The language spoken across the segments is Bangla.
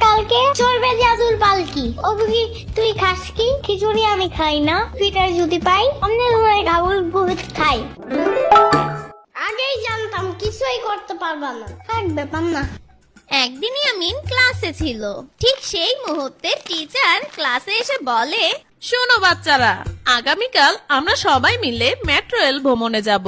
কালকে চলবে জাদুর পালকি। ও বুঝি তুই খাস কি? খিচুড়ি আমি খাই না, পিঠার যদি পাই অন্য ধরে গাবুল বহুত খাই। আগেই জানতাম কিছুই করতে পারবা না, থাক ব্যাপার না। একদিন ইয়ামিন ক্লাসে ছিল, ঠিক সেই মুহূর্তে টিচার ক্লাসে এসে বলে, শোনো বাচ্চারা, আগামীকাল আমরা সবাই মিলে মেট্রো রেল ভ্রমণে যাব।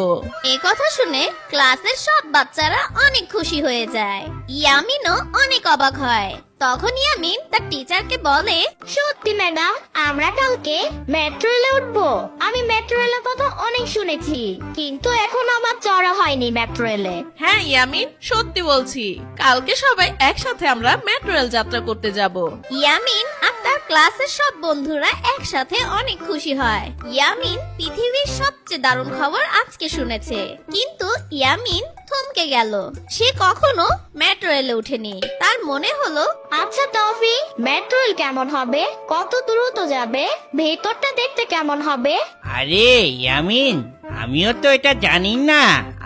এই কথা শুনে ক্লাসের সব বাচ্চারা অনেক খুশি হয়ে যায়। ইয়ামিনও অনেক অবাক হয়। তখন ইয়ামিন তার টিচারকে বলে, সত্যি ম্যাডাম, আমরা কালকে মেট্রো রেলে উঠবো। আমি মেট্রো রেলের কথা অনেক শুনেছি, কিন্তু এখন আমার চড়া হয়নি মেট্রো রেলে। হ্যাঁ ইয়ামিন, সত্যি বলছি, কালকে সবাই একসাথে আমরা মেট্রো রেল যাত্রা করতে যাব। ইয়ামিন আর তার ক্লাসের সব বন্ধুরা একসাথে অনেক খুশি হয়। ইয়ামিন পৃথিবীর সবচেয়ে দারুণ খবর আজকে শুনেছে, কিন্তু ইয়ামিন থমকে গেল। সে কখনো মেট্রো রেলে উঠেনি। তার মনে হলো, আচ্ছা টফি, মেট্রো রেল কেমন হবে? কত দ্রুত যাবে? ভেতরটা দেখতে কেমন হবে? আরে ইয়ামিন, আমিও তো এটা জানি না।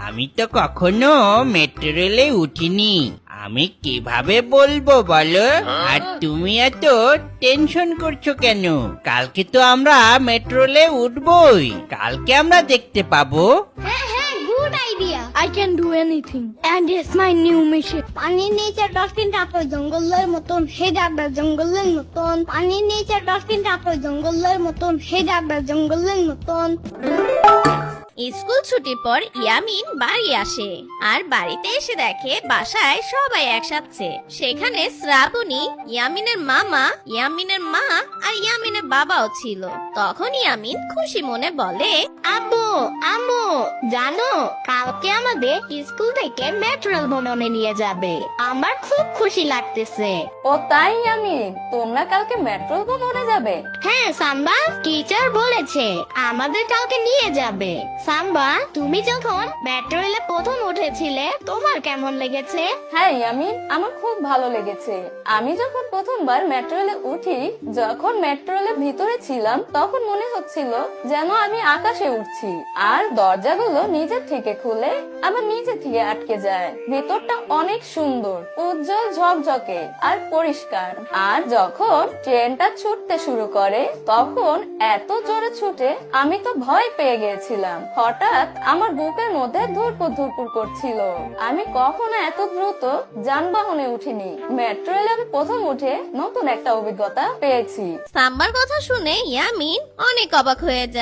আমি তো কখনো মেট্রো রেলে উঠিনি, আমি কিভাবে বলবো বলো? আর তুমি এত টেনশন করছো কেন? কালকে তো আমরা মেট্রো রেলে উঠবই, কালকে আমরা দেখতে পাবো। হ্যাঁ হ্যাঁ, good idea. I can do anything, and it's my new mission. পানির নিচে ডলফিন টাপে জঙ্গলের মতন হে যাবে জঙ্গলের মতন। পানির নিচে ডলফিন টাপে জঙ্গলের মতন হে যাবে জঙ্গলের মতন। স্কুল ছুটির পর ইয়ামিন বাড়ি আসে, আর বাড়িতে এসে দেখে বাসায় সবাই একসাথে। সেখানে শ্রাবণী, ইয়ামিনের মামা, ইয়ামিনের মা আর ইয়ামিনের বাবাও ছিল। তখন ইয়ামিন খুশি মনে বলে, আব্বু আম্মু, জানো কালকে আমাদের স্কুল থেকে মেট্রো রেল ভ্রমণে নিয়ে যাবে। আমার খুব খুশি লাগতেছে। ও তাই ইয়ামিন, তোমরা কালকে মেট্রো ভ্রমণে যাবে? হ্যাঁ সাম্বা, টিচার বলেছে আমাদের কালকে নিয়ে যাবে। সাম্বা, তুমি যখন মেট্রো রেলে প্রথম উঠেছিলে তোমার কেমন লেগেছে? হ্যাঁ ইয়ামিন, আমার খুব ভালো লেগেছে। আমি যখন প্রথমবার মেট্রো রেলে উঠি, যখন মেট্রো রেলের ভিতরে ছিলাম, তখন মনে হচ্ছিল যেন আমি আকাশে উঠছি। আর দরজাগুলো নিজের থেকে খুলে আবার নিজে থেকে আটকে যায়। ভেতরটা অনেক সুন্দর, উজ্জ্বল, ঝকঝকে আর পরিষ্কার। আর যখন ট্রেনটা ছুটতে শুরু করে, তখন এত জোরে ছুটে আমি তো ভয় পেয়ে গিয়েছিলাম। হঠাৎ আমার বুকের মধ্যে ধুরপুর ধুরপুর করছিল। আমি কখনো এত দ্রুত যানবাহনে উঠিনি। মেট্রো রেলে আমি প্রথম উঠে নতুন একটা অভিজ্ঞতা পেয়েছি। সাম্বার কথা শুনে ইয়ামিন অনেক অবাক হয়ে যায়।